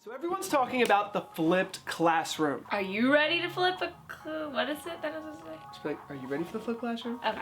So everyone's talking about the flipped classroom. Are you ready to flip a what is it that it doesn't say? Just be like, are you ready for the flipped classroom? Okay.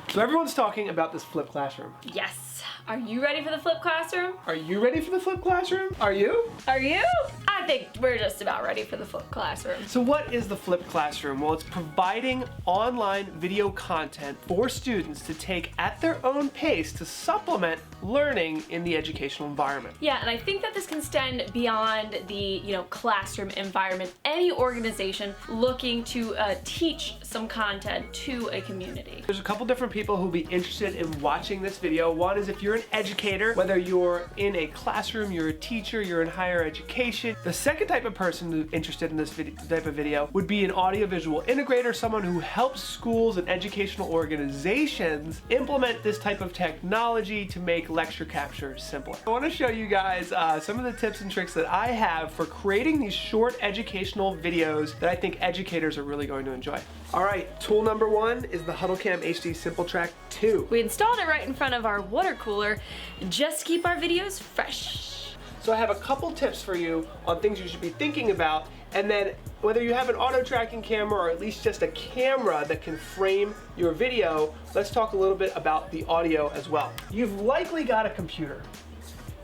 So everyone's talking about this flipped classroom. Yes. Are you ready for the flip classroom? Are you ready for the flipped classroom? Are you? Are you? I think we're just about ready for the flip classroom. So what is the flipped classroom? Well, it's providing online video content for students to take at their own pace to supplement learning in the educational environment. Yeah, and I think that this can extend beyond the, classroom environment. Any organization looking to teach some content to a community. There's a couple different people who'll be interested in watching this video. One is if you're an educator, whether you're in a classroom, you're a teacher, you're in higher education. The second type of person who's interested in this type of video would be an audiovisual integrator, someone who helps schools and educational organizations implement this type of technology to make lecture capture simpler. I want to show you guys some of the tips and tricks that I have for creating these short educational videos that I think educators are really going to enjoy. All right, tool number one is the HuddleCam HD SimpleTrack 2. We installed it right in front of our water cooler just to keep our videos fresh. So I have a couple tips for you on things you should be thinking about, and then whether you have an auto tracking camera or at least just a camera that can frame your video, let's talk a little bit about the audio as well. You've likely got a computer.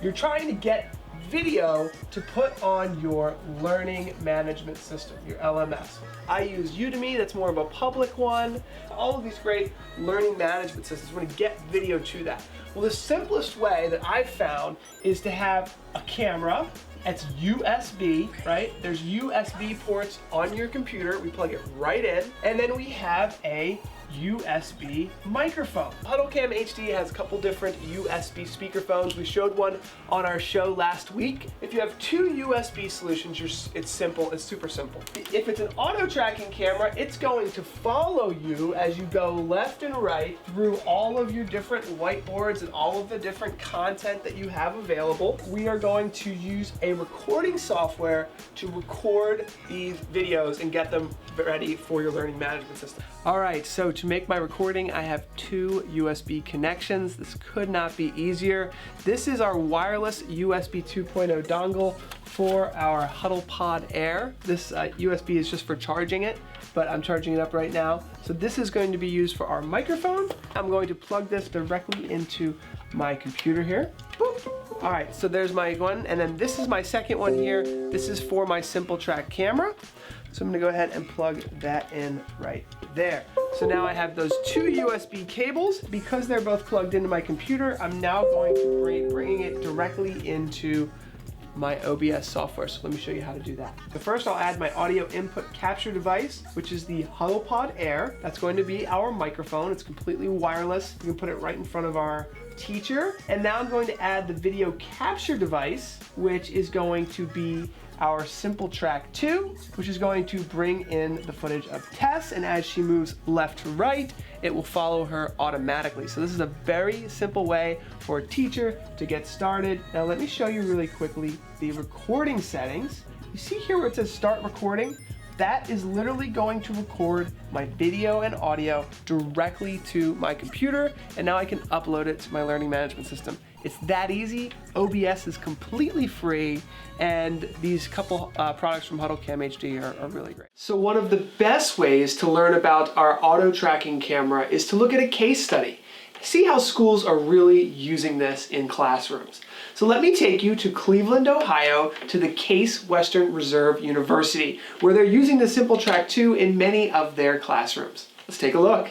You're trying to get video to put on your learning management system, your LMS. I use Udemy, that's more of a public one. All of these great learning management systems want to get video to that. Well, the simplest way that I've found is to have a camera. It's USB, right? There's USB ports on your computer. We plug it right in. And then we have a USB microphone. HuddleCam HD has a couple different USB speakerphones. We showed one on our show last week. If you have two USB solutions, it's simple, it's super simple. If it's an auto tracking camera, it's going to follow you as you go left and right through all of your different whiteboards and all of the different content that you have available. We are going to use a recording software to record these videos and get them ready for your learning management system. All right, so to make my recording, I have two USB connections. This could not be easier. This is our wireless USB 2.0 dongle for our HuddlePod Air. This USB is just for charging it, but I'm charging it up right now. So this is going to be used for our microphone. I'm going to plug this directly into my computer here. Boop. All right, so there's my one, and then this is my second one here. This is for my SimpleTrack camera. So I'm gonna go ahead and plug that in right there. So now I have those two USB cables. Because they're both plugged into my computer, I'm now going to bring it directly into my OBS software. So let me show you how to do that. So first I'll add my audio input capture device, which is the HuddlePod Air. That's going to be our microphone. It's completely wireless. You can put it right in front of our teacher. And now I'm going to add the video capture device, which is going to be our SimpleTrack 2, which is going to bring in the footage of Tess, and as she moves left to right, it will follow her automatically. So this is a very simple way for a teacher to get started. Now let me show you really quickly the recording settings. You see here where it says start recording? That is literally going to record my video and audio directly to my computer, and now I can upload it to my learning management system. It's that easy. OBS is completely free, and these couple products from HuddleCam HD are really great. So one of the best ways to learn about our auto tracking camera is to look at a case study. See how schools are really using this in classrooms. So let me take you to Cleveland, Ohio, to the Case Western Reserve University, where they're using the SimpleTrack 2 in many of their classrooms. Let's take a look.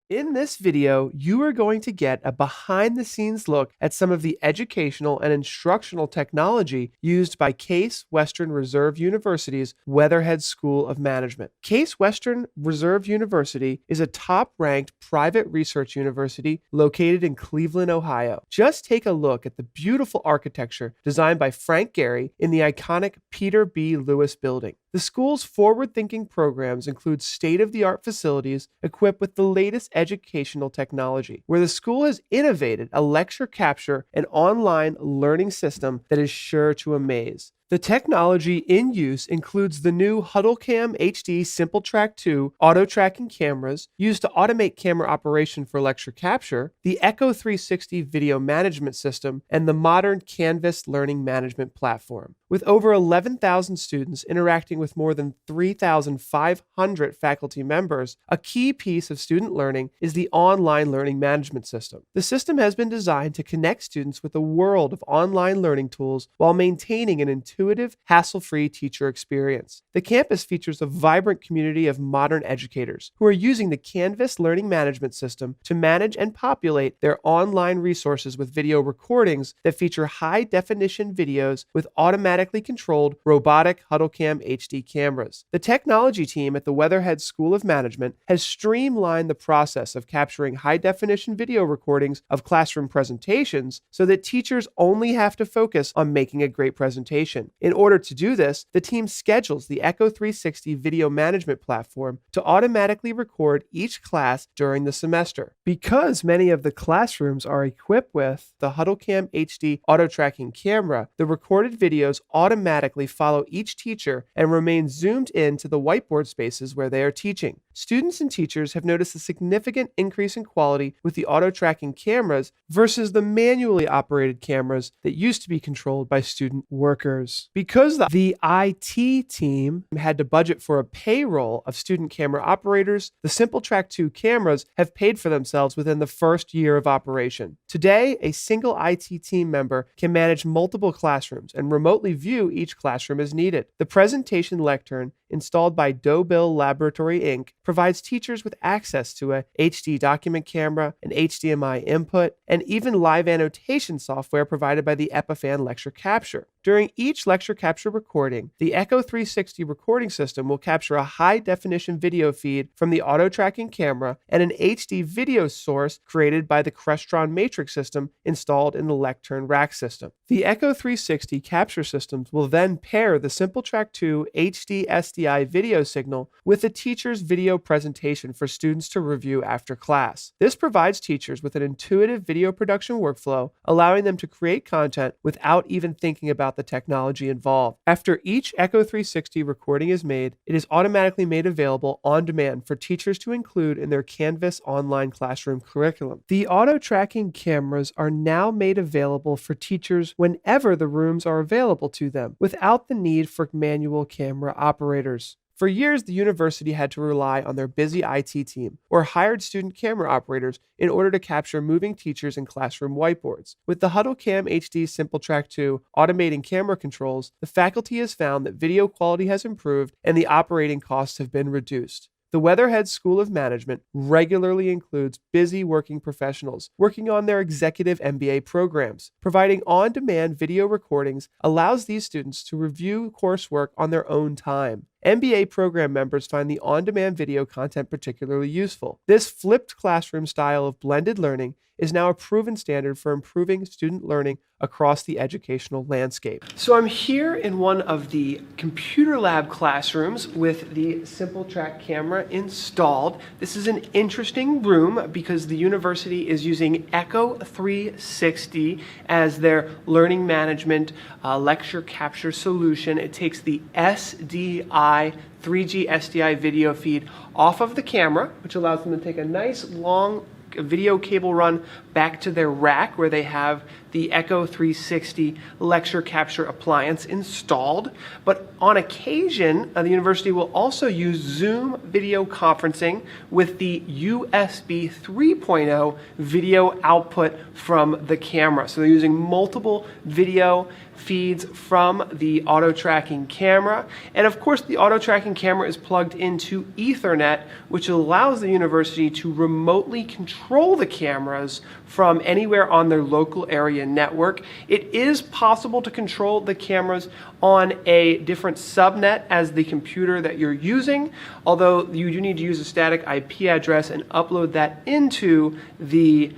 In this video, you are going to get a behind-the-scenes look at some of the educational and instructional technology used by Case Western Reserve University's Weatherhead School of Management. Case Western Reserve University is a top-ranked private research university located in Cleveland, Ohio. Just take a look at the beautiful architecture designed by Frank Gehry in the iconic Peter B. Lewis building. The school's forward-thinking programs include state-of-the-art facilities equipped with the latest educational technology, where the school has innovated a lecture capture and online learning system that is sure to amaze. The technology in use includes the new HuddleCam HD SimpleTrack 2 auto tracking cameras used to automate camera operation for lecture capture, the Echo 360 video management system, and the modern Canvas learning management platform. With over 11,000 students interacting with more than 3,500 faculty members, a key piece of student learning is the online learning management system. The system has been designed to connect students with a world of online learning tools while maintaining an intuitive, hassle-free teacher experience. The campus features a vibrant community of modern educators who are using the Canvas learning management system to manage and populate their online resources with video recordings that feature high-definition videos with automatically controlled robotic HuddleCam HD cameras. The technology team at the Weatherhead School of Management has streamlined the process of capturing high-definition video recordings of classroom presentations so that teachers only have to focus on making a great presentation. In order to do this, the team schedules the Echo 360 video management platform to automatically record each class during the semester. Because many of the classrooms are equipped with the HuddleCam HD auto tracking camera, the recorded videos automatically follow each teacher and remain zoomed in to the whiteboard spaces where they are teaching. Students and teachers have noticed a significant increase in quality with the auto tracking cameras versus the manually operated cameras that used to be controlled by student workers. Because the IT team had to budget for a payroll of student camera operators, the SimpleTrack 2 cameras have paid for themselves within the first year of operation. Today, a single IT team member can manage multiple classrooms and remotely view each classroom as needed. The presentation lectern installed by Dobill Laboratory Inc. provides teachers with access to a HD document camera, an HDMI input, and even live annotation software provided by the Eptz lecture capture. During each lecture capture recording, the Echo 360 recording system will capture a high-definition video feed from the auto-tracking camera and an HD video source created by the Crestron matrix system installed in the lectern rack system. The Echo 360 capture systems will then pair the SimpleTrack 2 HD SDI video signal with the teacher's video presentation for students to review after class. This provides teachers with an intuitive video production workflow, allowing them to create content without even thinking about the technology involved. After each Echo 360 recording is made, it is automatically made available on demand for teachers to include in their Canvas online classroom curriculum. The auto-tracking cameras are now made available for teachers whenever the rooms are available to them, without the need for manual camera operators. For years, the university had to rely on their busy IT team or hired student camera operators in order to capture moving teachers and classroom whiteboards. With the HuddleCam HD SimpleTrack 2 automating camera controls, the faculty has found that video quality has improved and the operating costs have been reduced. The Weatherhead School of Management regularly includes busy working professionals working on their executive MBA programs. Providing on-demand video recordings allows these students to review coursework on their own time. MBA program members find the on-demand video content particularly useful. This flipped classroom style of blended learning is now a proven standard for improving student learning across the educational landscape. So I'm here in one of the computer lab classrooms with the SimpleTrack camera installed. This is an interesting room because the university is using Echo 360 as their learning management lecture capture solution. It takes the SDI 3G SDI video feed off of the camera, which allows them to take a nice long video cable run back to their rack where they have the Echo 360 lecture capture appliance installed. But on occasion, the university will also use Zoom video conferencing with the USB 3.0 video output from the camera. So they're using multiple video feeds from the auto tracking camera. And of course, the auto tracking camera is plugged into Ethernet, which allows the university to remotely control the cameras from anywhere on their local area network. It is possible to control the cameras on a different subnet as the computer that you're using, although you do need to use a static IP address and upload that into the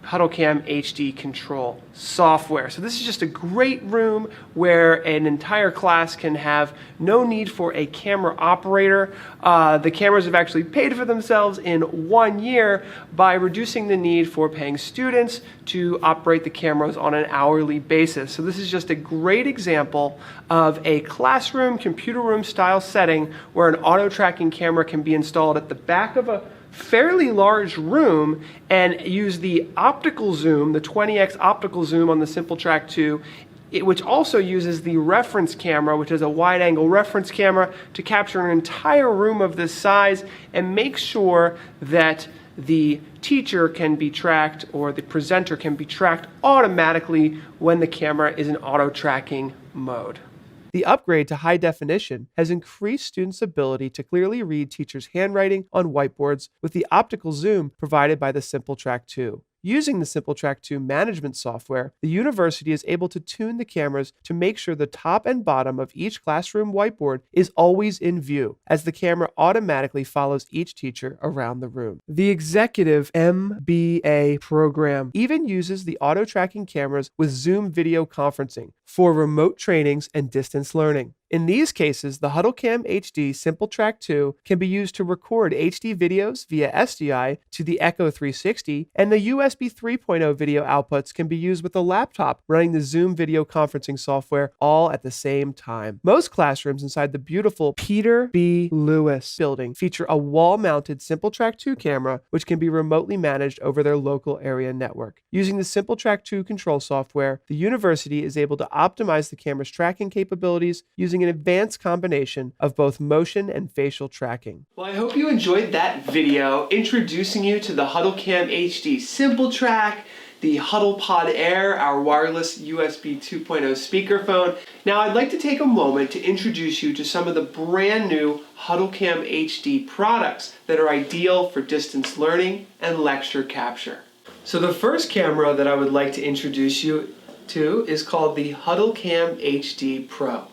HuddleCam HD control software. So this is just a great room where an entire class can have no need for a camera operator. The cameras have actually paid for themselves in 1 year by reducing the need for paying students to operate the cameras on an hourly basis. So this is just a great example of a classroom, computer room style setting where an auto tracking camera can be installed at the back of a fairly large room and use the optical zoom, the 20x optical zoom on the SimpleTrack 2, which also uses the reference camera, which is a wide angle reference camera, to capture an entire room of this size and make sure that the teacher can be tracked or the presenter can be tracked automatically when the camera is in auto tracking mode. The upgrade to high definition has increased students' ability to clearly read teachers' handwriting on whiteboards with the optical zoom provided by the SimpleTrack 2. Using the SimpleTrack 2 management software, the university is able to tune the cameras to make sure the top and bottom of each classroom whiteboard is always in view, as the camera automatically follows each teacher around the room. The executive MBA program even uses the auto tracking cameras with Zoom video conferencing for remote trainings and distance learning. In these cases, the HuddleCam HD SimpleTrack 2 can be used to record HD videos via SDI to the Echo 360, and the USB 3.0 video outputs can be used with a laptop running the Zoom video conferencing software all at the same time. Most classrooms inside the beautiful Peter B. Lewis building feature a wall-mounted SimpleTrack 2 camera, which can be remotely managed over their local area network. Using the SimpleTrack 2 control software, the university is able to optimize the camera's tracking capabilities using an advanced combination of both motion and facial tracking. Well, I hope you enjoyed that video introducing you to the HuddleCam HD SimpleTrack, the HuddlePod Air, our wireless USB 2.0 speakerphone. Now I'd like to take a moment to introduce you to some of the brand new HuddleCam HD products that are ideal for distance learning and lecture capture. So the first camera that I would like to introduce you to is called the HuddleCam Hd Pro.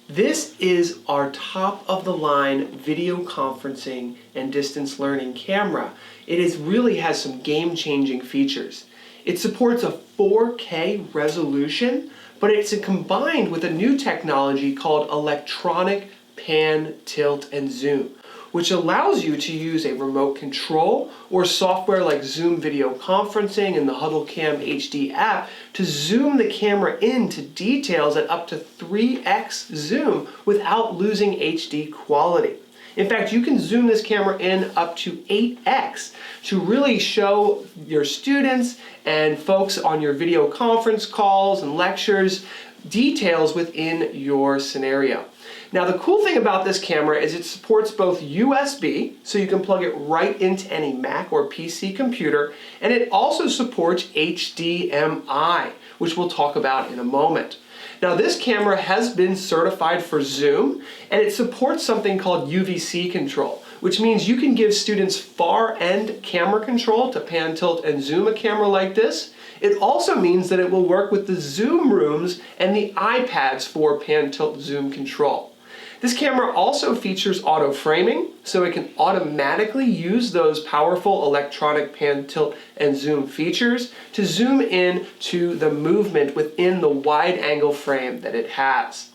This is our top-of-the-line video conferencing and distance learning camera. It really has some game-changing features. It supports a 4K resolution, but it's combined with a new technology called electronic pan, tilt, and zoom, which allows you to use a remote control or software like Zoom video conferencing and the HuddleCam HD app to zoom the camera into details at up to 3x zoom without losing HD quality. In fact, you can zoom this camera in up to 8x to really show your students and folks on your video conference calls and lectures details within your scenario. Now the cool thing about this camera is it supports both USB, so you can plug it right into any Mac or PC computer, and it also supports HDMI, which we'll talk about in a moment. Now this camera has been certified for Zoom, and it supports something called UVC control, which means you can give students far-end camera control to pan, tilt, and zoom a camera like this. It also means that it will work with the Zoom rooms and the iPads for pan, tilt, zoom control. This camera also features auto framing, so it can automatically use those powerful electronic pan, tilt, and zoom features to zoom in to the movement within the wide angle frame that it has.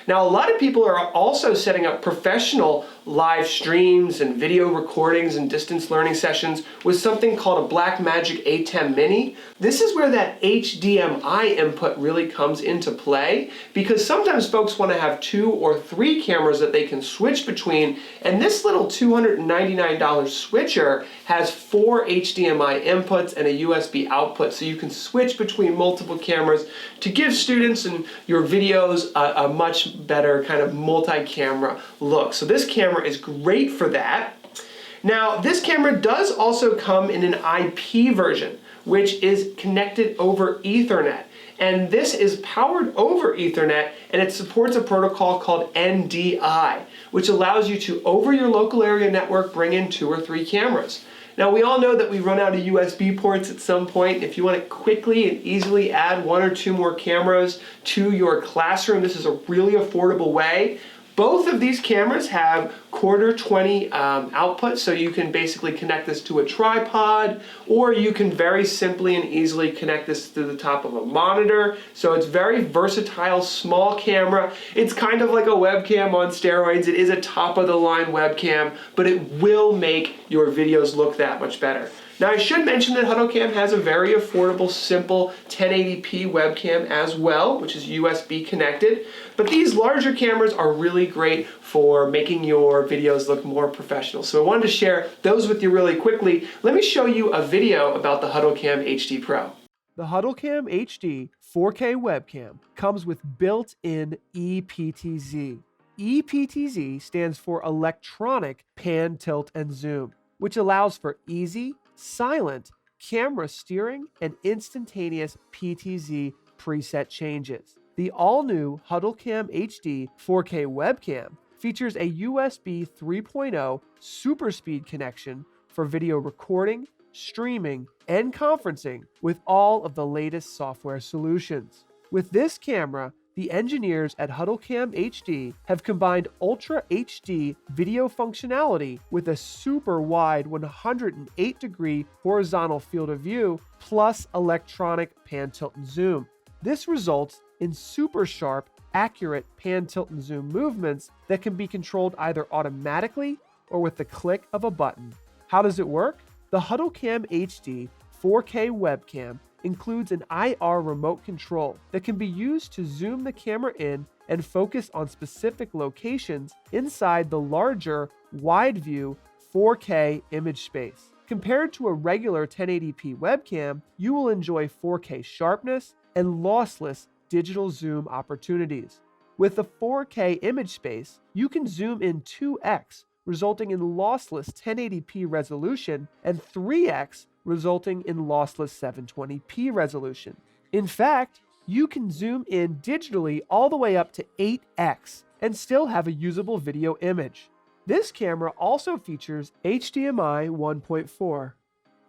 Now, a lot of people are also setting up professional live streams and video recordings and distance learning sessions with something called a Blackmagic A10 Mini. This is where that HDMI input really comes into play, because sometimes folks want to have 2 or 3 cameras that they can switch between, and this little $299 switcher has 4 HDMI inputs and a USB output, so you can switch between multiple cameras to give students and your videos a much better kind of multi-camera look. So this camera is great for that. Now, this camera does also come in an IP version, which is connected over Ethernet. And this is powered over Ethernet, and it supports a protocol called NDI, which allows you to, over your local area network, bring in 2 or 3 cameras. Now, we all know that we run out of USB ports at some point. If you want to quickly and easily add 1 or 2 more cameras to your classroom, this is a really affordable way. Both of these cameras have quarter 20 output, so you can basically connect this to a tripod, or you can very simply and easily connect this to the top of a monitor. So it's very versatile, small camera. It's kind of like a webcam on steroids. It is a top-of-the-line webcam, but it will make your videos look that much better. Now I should mention that HuddleCam has a very affordable, simple 1080p webcam as well, which is USB connected. But these larger cameras are really great for making your videos look more professional. So I wanted to share those with you really quickly. Let me show you a video about the HuddleCam HD Pro. The HuddleCam HD 4K webcam comes with built-in EPTZ. EPTZ stands for Electronic Pan, Tilt, and Zoom, which allows for easy, silent camera steering and instantaneous PTZ preset changes. The all-new HuddleCam HD 4K webcam features a USB 3.0 super speed connection for video recording, streaming, and conferencing with all of the latest software solutions. With this camera, the engineers at HuddleCam HD have combined Ultra HD video functionality with a super wide 108-degree horizontal field of view plus electronic pan, tilt, and zoom. This results in super sharp, accurate pan, tilt, and zoom movements that can be controlled either automatically or with the click of a button. How does it work? The HuddleCam HD 4K webcam includes an IR remote control that can be used to zoom the camera in and focus on specific locations inside the larger, wide view 4K image space. Compared to a regular 1080p webcam, you will enjoy 4K sharpness and lossless digital zoom opportunities. With the 4K image space, you can zoom in 2x, resulting in lossless 1080p resolution, and 3x, resulting in lossless 720p resolution. In fact, you can zoom in digitally all the way up to 8x and still have a usable video image. This camera also features HDMI 1.4.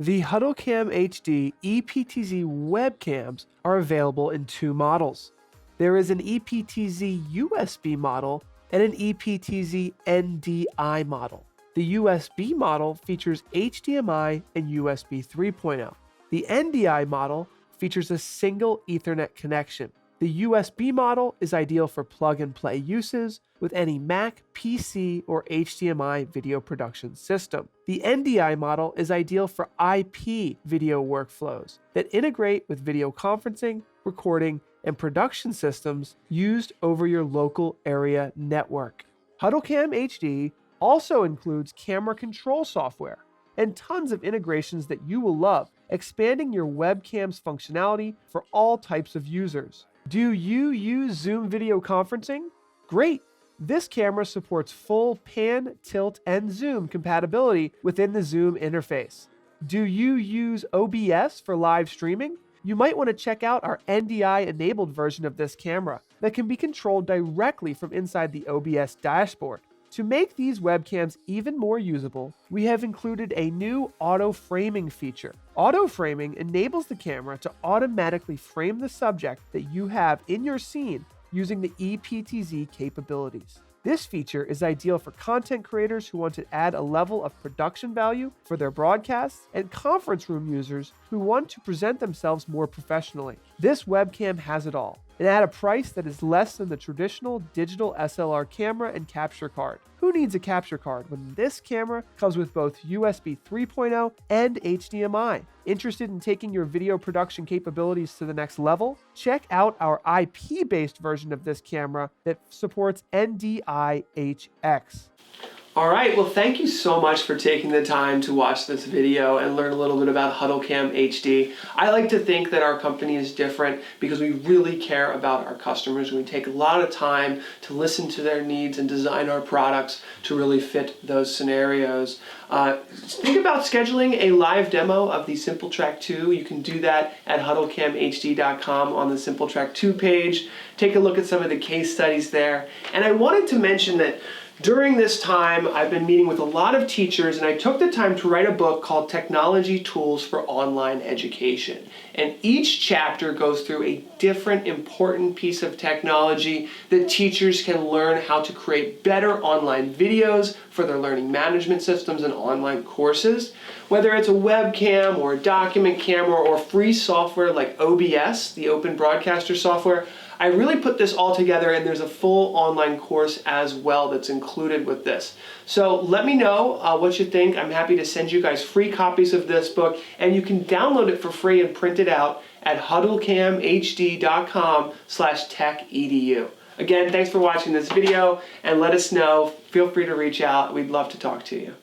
The HuddleCam HD EPTZ webcams are available in two models. There is an EPTZ USB model and an EPTZ NDI model. The USB model features HDMI and USB 3.0. The NDI model features a single Ethernet connection. The USB model is ideal for plug-and-play uses with any Mac, PC, or HDMI video production system. The NDI model is ideal for IP video workflows that integrate with video conferencing, recording, and production systems used over your local area network. HuddleCam HD also includes camera control software and tons of integrations that you will love, expanding your webcam's functionality for all types of users. Do you use Zoom video conferencing? Great! This camera supports full pan, tilt, and zoom compatibility within the Zoom interface. Do you use OBS for live streaming? You might want to check out our NDI-enabled version of this camera that can be controlled directly from inside the OBS dashboard. To make these webcams even more usable, we have included a new auto-framing feature. Auto-framing enables the camera to automatically frame the subject that you have in your scene using the EPTZ capabilities. This feature is ideal for content creators who want to add a level of production value for their broadcasts and conference room users who want to present themselves more professionally. This webcam has it all, and at a price that is less than the traditional digital SLR camera and capture card. Who needs a capture card when this camera comes with both USB 3.0 and HDMI? Interested in taking your video production capabilities to the next level? Check out our IP-based version of this camera that supports NDI-HX. All right, well, thank you so much for taking the time to watch this video and learn a little bit about HuddleCam HD. I like to think that our company is different because we really care about our customers. We take a lot of time to listen to their needs and design our products to really fit those scenarios. Think about scheduling a live demo of the SimpleTrack 2. You can do that at HuddleCamHD.com on the SimpleTrack 2 page. Take a look at some of the case studies there. And I wanted to mention that during this time, I've been meeting with a lot of teachers, and I took the time to write a book called Technology Tools for Online Education. and each chapter goes through a different important piece of technology that teachers can learn how to create better online videos for their learning management systems and online courses. Whether it's a webcam or a document camera or free software like OBS, the Open Broadcaster software, I really put this all together, and there's a full online course as well that's included with this. So let me know what you think. I'm happy to send you guys free copies of this book, and you can download it for free and print it out at HuddleCamHD.com/TechEDU. Again, thanks for watching this video, and let us know. Feel free to reach out. We'd love to talk to you.